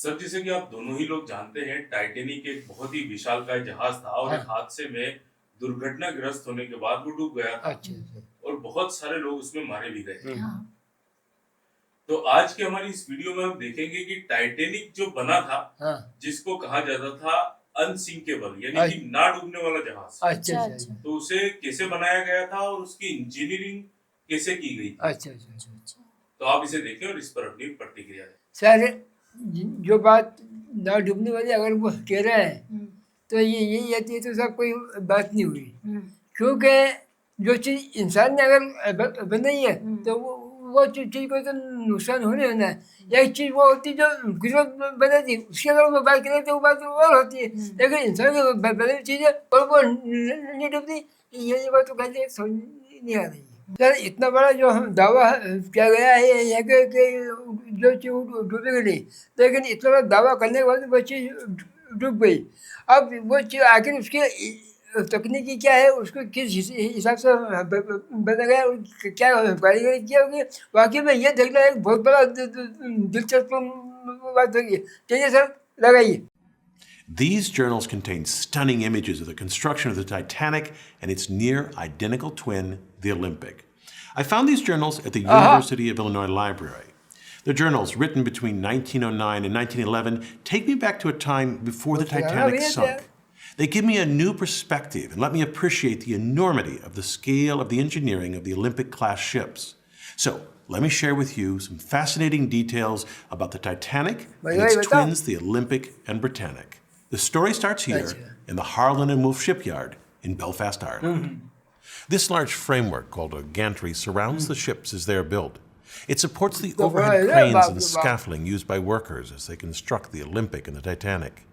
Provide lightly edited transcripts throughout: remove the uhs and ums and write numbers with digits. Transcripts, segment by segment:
Sir, जैसे कि आप दोनों ही लोग जानते हैं, टाइटैनिक एक बहुत ही विशालकाय जहाज था और एक हाँ। हादसे में दुर्घटनाग्रस्त होने के बाद वो डूब गया था अच्छा अच्छा। और बहुत सारे लोग उसमें मारे भी गए। हाँ। तो आज की हमारी इस वीडियो में हम देखेंगे कि टाइटैनिक जो बना था, हाँ। जिसको कहा जाता था अनसिंकेबल, यानी कि अच्छा ना डूबने वाला जहाज, अच्छा अच्छा। तो उसे कैसे बनाया गया था और उसकी इंजीनियरिंग कैसे की गई थी। अच्छा अच्छा। तो आप इसे देखें और इस पर अपनी प्रतिक्रिया दें। सर, जो बात ना डूबने वाली अगर वो कह रहे हैं तो ये तो सब कोई बात नहीं हुई, क्योंकि जो चीज़ इंसान ने अगर बनाई है तो वो चीज़ को तो नुकसान होने होना है। एक चीज़ वो होती है जो कुदरत बना दी, उसके अगर वो बात करें तो वो बात और होती है, लेकिन इंसान की बनाई हुई चीज़ है और वो नहीं डूबती, ये बात तो कहते समझ नहीं आ रही है। सर, इतना बड़ा जो हम दावा किया गया है यह कि जो चीज़ डूबेगी नहीं, लेकिन इतना बड़ा दावा करने के बाद वो चीज़ डूब गई। अब वो चीज़ आखिर उसकी तकनीकी क्या है, उसको किस हिसाब से बना गया, क्या कारीगरी किया होगी, वाकई में ये देखना एक बहुत बड़ा दिलचस्प बात होगी। चलिए सर, लगाइए। These journals contain stunning images of the construction of the Titanic and its near identical twin, the Olympic. I found these journals at the University of Illinois Library. The journals, written between 1909 and 1911, take me back to a time before the Titanic sunk. They give me a new perspective and let me appreciate the enormity of the scale of the engineering of the Olympic-class ships. So, let me share with you some fascinating details about the Titanic and its twins, the Olympic and Bratanic. The story starts here in the Harland and Wolff shipyard in Belfast, Ireland. This large framework called a gantry surrounds the ships as they are built. It supports the overhead cranes and scaffolding used by workers as they construct the Olympic and the Titanic.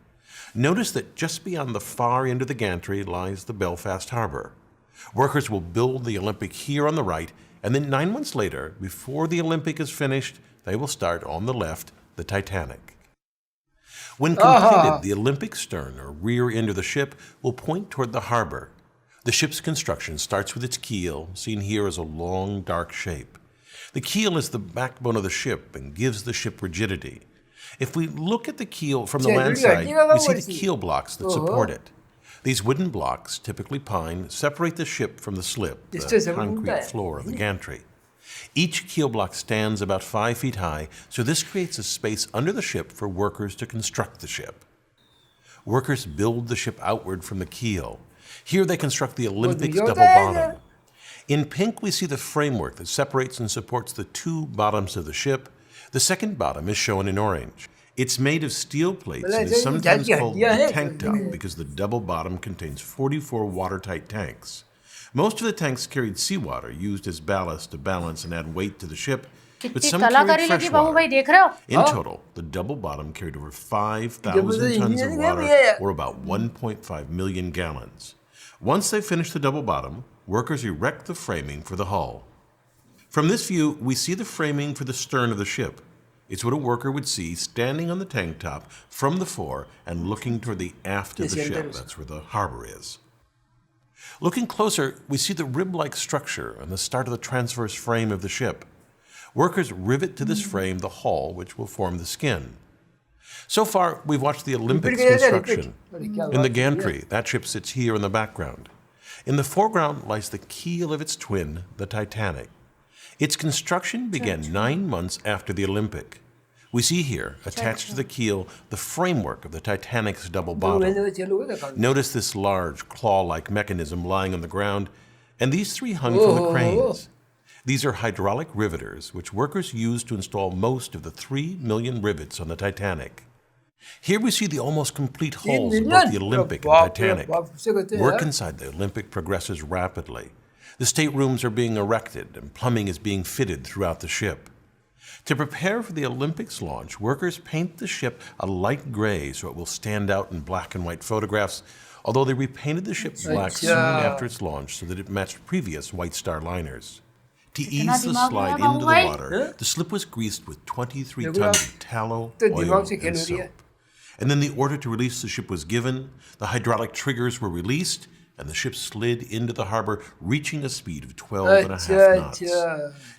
Notice that just beyond the far end of the gantry lies the Belfast harbor. Workers will build the Olympic here on the right, and then 9 months later, before the Olympic is finished, they will start on the left the Titanic. When completed, the Olympic stern or rear end of the ship will point toward the harbor. The ship's construction starts with its keel, seen here as a long, dark shape. The keel is the backbone of the ship and gives the ship rigidity. If we look at the keel from the land side, we see the keel blocks that support it. These wooden blocks, typically pine, separate the ship from the slip, the concrete floor of the gantry. Each keel block stands about 5 feet high, so this creates a space under the ship for workers to construct the ship. Workers build the ship outward from the keel. Here they construct the Olympic's double bottom. In pink, we see the framework that separates and supports the two bottoms of the ship. The second bottom is shown in orange. It's made of steel plates and is sometimes called the tank top because the double bottom contains 44 watertight tanks. Most of the tanks carried seawater used as ballast to balance and add weight to the ship, but some carried fresh water. In total, the double bottom carried over 5,000 tons of water, or about 1.5 million gallons. Once they finish the double bottom, workers erect the framing for the hull. From this view, we see the framing for the stern of the ship. It's what a worker would see standing on the tank top from the fore and looking toward the aft of the ship. That's where the harbor is. Looking closer, we see the rib-like structure and the start of the transverse frame of the ship. Workers rivet to this frame the hull, which will form the skin. So far, we've watched the Olympic's construction. In the gantry, that ship sits here in the background. In the foreground lies the keel of its twin, the Titanic. Its construction began 9 months after the Olympic. We see here, attached to the keel, the framework of the Titanic's double bottom. Notice this large claw-like mechanism lying on the ground, and these three hung from the cranes. These are hydraulic riveters, which workers use to install most of the 3 million rivets on the Titanic. Here we see the almost complete hulls of both the Olympic and Titanic. Work inside the Olympic progresses rapidly. The staterooms are being erected, and plumbing is being fitted throughout the ship. To prepare for the Olympics launch, workers paint the ship a light gray so it will stand out in black and white photographs, although they repainted the ship black soon after its launch so that it matched previous White Star liners. To ease the slide into the water, the slip was greased with 23 tons of tallow, oil, and soap. And then the order to release the ship was given, the hydraulic triggers were released, and the ship slid into the harbor, reaching a speed of 12 and a half knots.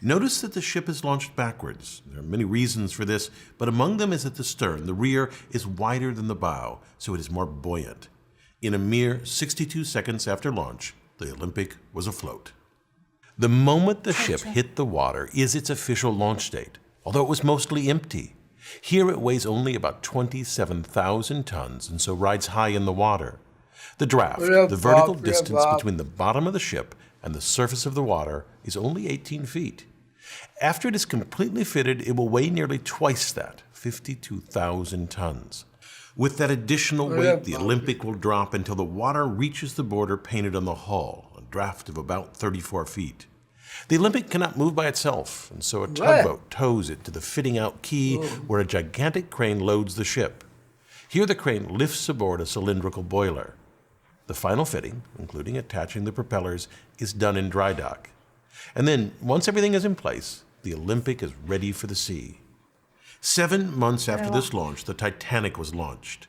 Notice that the ship is launched backwards. There are many reasons for this, but among them is at the stern. The rear is wider than the bow, so it is more buoyant. In a mere 62 seconds after launch, the Olympic was afloat. The moment the ship hit the water is its official launch date, although it was mostly empty. Here it weighs only about 27,000 tons and so rides high in the water. The draft, the vertical distance between the bottom of the ship and the surface of the water, is only 18 feet. After it is completely fitted, it will weigh nearly twice that, 52,000 tons. With that additional weight, the Olympic will drop until the water reaches the border painted on the hull, a draft of about 34 feet. The Olympic cannot move by itself, and so a tugboat tows it to the fitting out quay where a gigantic crane loads the ship. Here the crane lifts aboard a cylindrical boiler. The final fitting, including attaching the propellers, is done in dry dock. And then, once everything is in place, the Olympic is ready for the sea. 7 months after this launch, the Titanic was launched.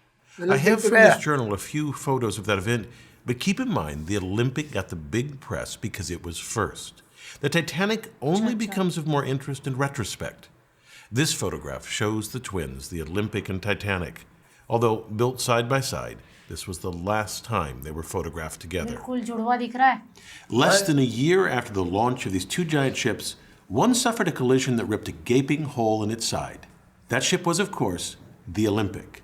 I have from this journal a few photos of that event, but keep in mind the Olympic got the big press because it was first. The Titanic only becomes of more interest in retrospect. This photograph shows the twins, the Olympic and Titanic. Although built side by side, this was the last time they were photographed together. Less than a year after the launch of these two giant ships, one suffered a collision that ripped a gaping hole in its side. That ship was, of course, the Olympic.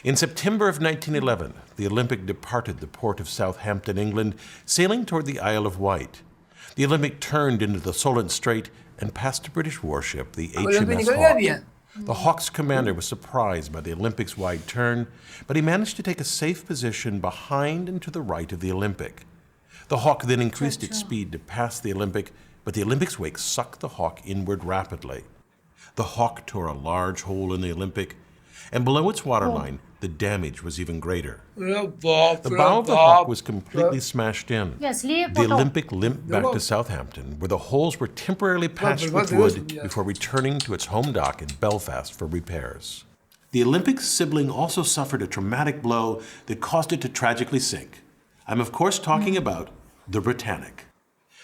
In September of 1911, the Olympic departed the port of Southampton, England, sailing toward the Isle of Wight. The Olympic turned into the Solent Strait and passed a British warship, the HMS Hawke. The Hawke's commander was surprised by the Olympic's wide turn, but he managed to take a safe position behind and to the right of the Olympic. The Hawke then increased its speed to pass the Olympic, but the Olympic's wake sucked the Hawke inward rapidly. The Hawke tore a large hole in the Olympic, and below its waterline, the damage was even greater. The bow of the Hawke was completely smashed in. The Olympic limped back to Southampton, where the holes were temporarily patched with wood before returning to its home dock in Belfast for repairs. The Olympic's sibling also suffered a traumatic blow that caused it to tragically sink. I'm of course talking about the Bratanic.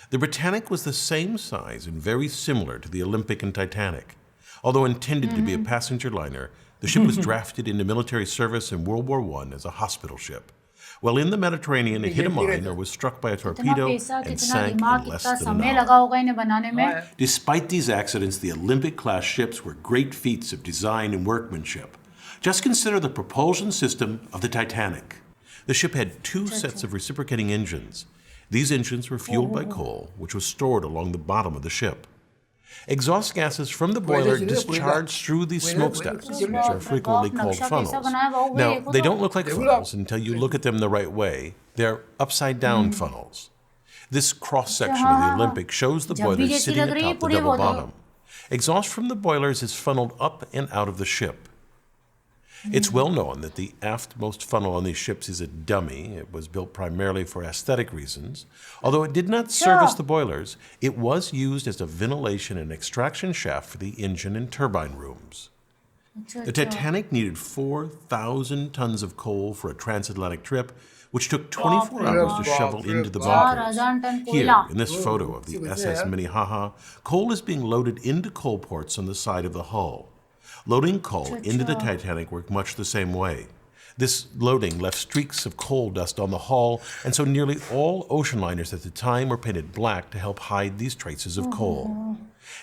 The Bratanic was the same size and very similar to the Olympic and Titanic. Although intended to be a passenger liner, the ship was drafted into military service in World War I as a hospital ship. While in the Mediterranean, it hit a mine or was struck by a torpedo and sank in less than an hour. Despite these accidents, the Olympic-class ships were great feats of design and workmanship. Just consider the propulsion system of the Titanic. The ship had two sets of reciprocating engines. These engines were fueled by coal, which was stored along the bottom of the ship. Exhaust gases from the boiler discharged through these smokestacks, which are frequently called funnels. Now, they don't look like funnels until you look at them the right way. They're upside-down funnels. This cross-section of the Olympic shows the boilers sitting atop the double bottom. Exhaust from the boilers is funneled up and out of the ship. It's well known that the aftmost funnel on these ships is a dummy. It was built primarily for aesthetic reasons. Although it did not service the boilers, it was used as a ventilation and extraction shaft for the engine and turbine rooms. The Titanic needed 4,000 tons of coal for a transatlantic trip, which took 24 hours to shovel into the bunkers. Here, in this photo of the SS Minnehaha, coal is being loaded into coal ports on the side of the hull. Loading coal into the Titanic worked much the same way. This loading left streaks of coal dust on the hull, and so nearly all ocean liners at the time were painted black to help hide these traces of coal.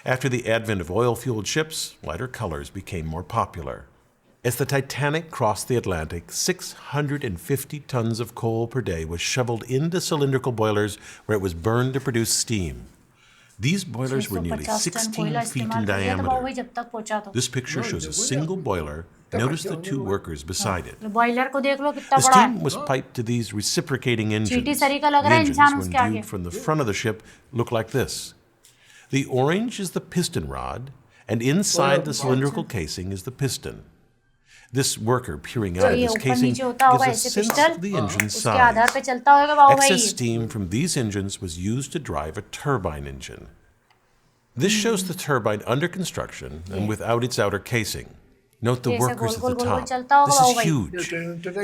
After the advent of oil-fueled ships, lighter colors became more popular. As the Titanic crossed the Atlantic, 650 tons of coal per day was shoveled into cylindrical boilers where it was burned to produce steam. These boilers were nearly 16 feet in diameter. This picture shows a single boiler. Notice the two workers beside it. The steam was piped to these reciprocating engines. The engines, when viewed from the front of the ship, look like this. The orange is the piston rod, and inside the cylindrical casing is the piston. This worker peering out of this casing gives a sense of the engine's size. Excess steam from these engines was used to drive a turbine engine. This shows the turbine under construction and without its outer casing. Note the कि ऐसे workers goal at the goal goal goal top. चलता होगा This Babu is भाई। huge.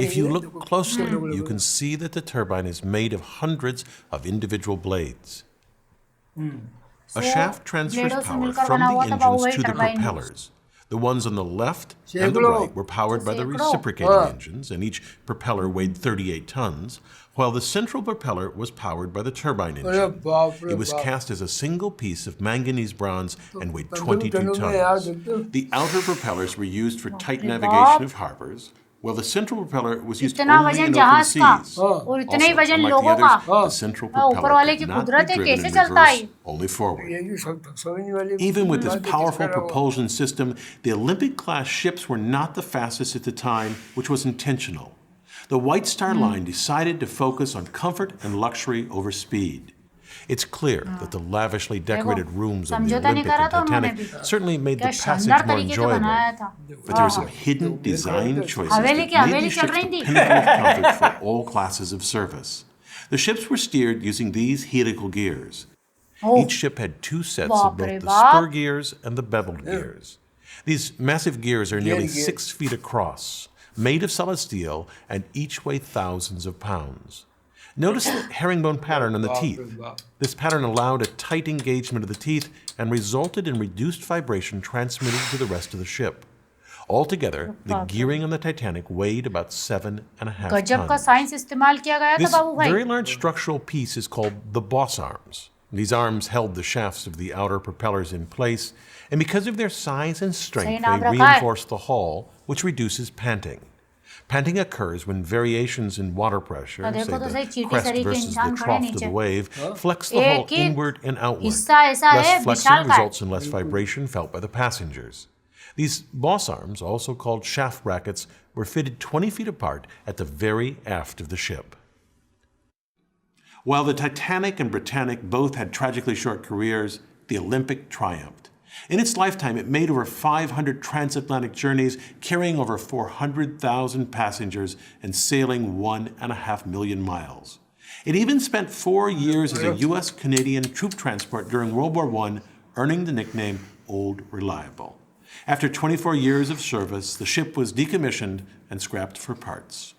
If you look closely, you can see that the turbine is made of hundreds of individual blades. A shaft transfers ब्लेडों से power मिलकर from बना the हुआ था बाबू engines भाई to the turbine भी। propellers. The ones on the left and the सैकड़ों। right were powered by the सैकड़ों। reciprocating engines, and each propeller weighed 38 tons, while the central propeller was powered by the turbine अरे engine. बाप रे It was बाप। cast as a single piece of manganese bronze and weighed 15 22 टनों में यार tons. देखते हो। The outer propellers were used for tight रे navigation बाप। of harbors, while the central propeller was used इतना only वजन in open जहाज का seas. और इतने ही Also, वजन unlike the लोगों का। others, the central ऊपर propeller वाले की could not कुदरत be है, driven कैसे in चलता है? reverse, only forward. ये समझने वाली Even with this बात है, powerful किस तरह वो- propulsion system, the Olympic-class ships were not the fastest at the time, which was intentional. The White Star Line decided to focus on comfort and luxury over speed. It's clear that the lavishly decorated rooms of the समझौता नहीं Olympic करा and था उन्होंने Titanic भी। certainly made the क्या शानदार passage more तरीके से enjoyable. बनाया था। But there were some hidden design choices Haveli that की made हवेली these चल ships रही the थी। pinnacle of comfort for all classes of service. The ships were steered using these helical gears. Oh, Each ship had two sets of बाप रे both the बाप। spur gears and the beveled gears. These massive gears are nearly Gear. 6 feet across, made of solid steel, and each weigh thousands of pounds. Notice the herringbone pattern on the बाप रे teeth. बाप। This pattern allowed a tight engagement of the teeth and resulted in reduced vibration transmitted to the rest of the ship. Altogether, the बाप रे। gearing on the Titanic weighed about 7.5 गजब का tons. Science इस्तेमाल किया गया था This बाबू भाई। very large structural piece is called the boss arms. These arms held the shafts of the outer propellers in place, and because of their size and strength, सही नाम they रखा है। reinforce the hull, which reduces panting. Panting occurs when variations in water pressure, तो say देखो तो सही, the चींटी crest सरी के versus the इंसान खड़े trough of नीचे। the wave, flex the hull एक ही inward and outward. हिस्सा ऐसा है Less flexing विशाल का है। results in less vibration felt by the passengers. These boss arms, also called shaft brackets, were fitted 20 feet apart at the very aft of the ship. While the Titanic and Bratanic both had tragically short careers, the Olympic triumphed. In its lifetime, it made over 500 transatlantic journeys, carrying over 400,000 passengers and sailing 1.5 million miles. It even spent 4 years as a U.S.-Canadian troop transport during World War I, earning the nickname Old Reliable. After 24 years of service, the ship was decommissioned and scrapped for parts.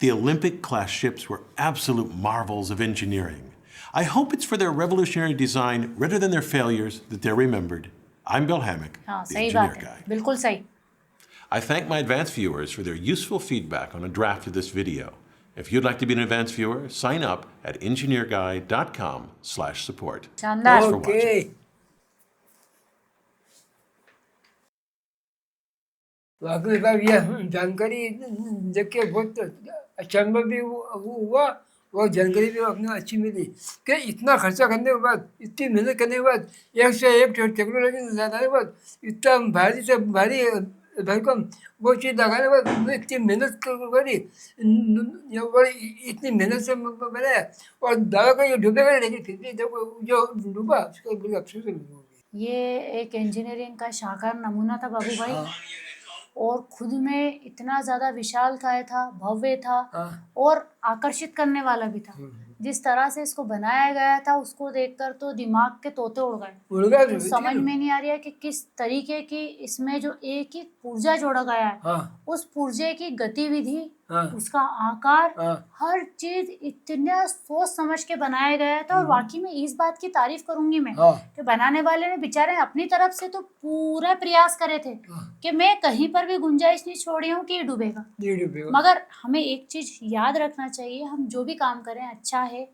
The Olympic-class ships were absolute marvels of engineering. I hope it's for their revolutionary design rather than their failures that they're remembered. I'm Bill Hammock, हाँ, the सही Engineer बात है, Guy. बिल्कुल सही। I thank my advanced viewers for their useful feedback on a draft of this video. If you'd like to be an advanced viewer, sign up at engineerguy.com/support. शानदार। Thanks for watching. Okay. वाकई साहब ये जानकारी देख के बहुत अचंभा भी हुआ और जानकारी भी अपने अच्छी मिली कि इतना खर्चा करने के बाद, इतनी मेहनत करने के बाद, एक से एक टेक्नोलॉजी लगाने के बाद, इतना भारी से भारी भरकम वो चीज़ लगाने के बाद उन्होंने इतनी मेहनत करी, इतनी मेहनत से बनाया और दावा का ये डूबेगा नहीं, लेकिन फिर भी देखो जो डूबा उसका बड़ी अफसोस होगी। ये एक इंजीनियरिंग का शानदार नमूना था बाबू भाई। और खुद में इतना ज़्यादा विशालकाय था, भव्य था और आकर्षित करने वाला भी था। जिस तरह से इसको बनाया गया था उसको देखकर तो दिमाग के तोते उड़ गए। तो समझ में नहीं आ रहा है कि किस तरीके की इसमें जो एक ही पुर्जा जोड़ा गया है, उस पुर्जे की गतिविधि, उसका आकार, हर चीज इतना सोच समझ के बनाया गया था। और वाकई में इस बात की तारीफ करूंगी मैं कि बनाने वाले ने बेचारे अपनी तरफ से तो पूरा प्रयास करे थे कि मैं कहीं पर भी गुंजाइश नहीं छोड़ी हूँ कि ये डूबेगा। मगर हमें एक चीज याद रखना चाहिए, हम जो भी काम करें अच्छा है,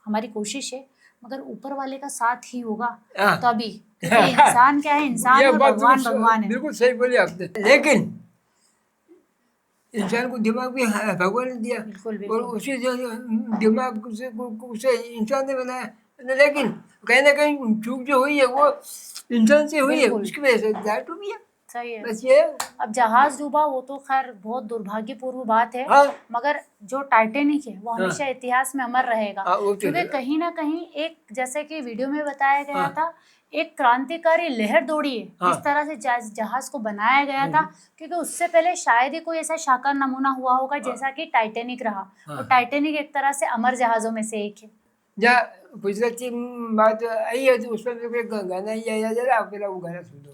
हमारी कोशिश है, मगर ऊपर वाले का साथ ही होगा तभी। इंसान क्या है, इंसान और भगवान भगवान है। बिल्कुल सही बोले आपने। लेकिन इंसान को दिमाग भी भगवान ने दिया और उसी दिमाग से इंसान ने बनाया, लेकिन कहीं ना कहीं चूक जो हुई है वो इंसान से हुई है, उसकी वजह से जहाज डूबी है। सही है। बस ये अब जहाज डूबा वो तो खैर बहुत दुर्भाग्यपूर्ण बात है, मगर जो टाइटेनिक है वो हमेशा इतिहास में अमर रहेगा। क्योंकि कहीं ना कहीं एक, जैसे कि वीडियो में बताया गया था, एक क्रांतिकारी लहर दौड़ी है जिस तरह से जहाज को बनाया गया था। क्योंकि उससे पहले शायद ही कोई ऐसा शानदार नमूना हुआ होगा जैसा कि टाइटेनिक रहा। और टाइटेनिक एक तरह से अमर जहाजों में से एक है। जहाँ गुजराती बात आई है तो उसमें गाना ही याद आ रहा है, आप वो गाना सुन दो।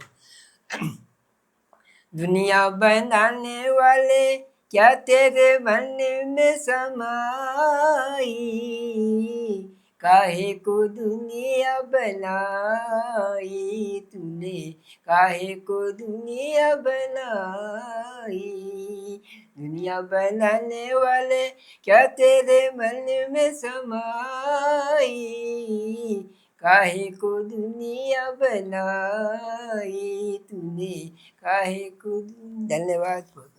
दुनिया बनाने वाले क्या तेरे मन में समाई, काहे को दुनिया बनाई तूने, काहे को दुनिया बनाई। दुनिया बनाने वाले क्या तेरे मन में समाई, काहे को दुनिया बनाई तूने, काहे को। धन्यवाद।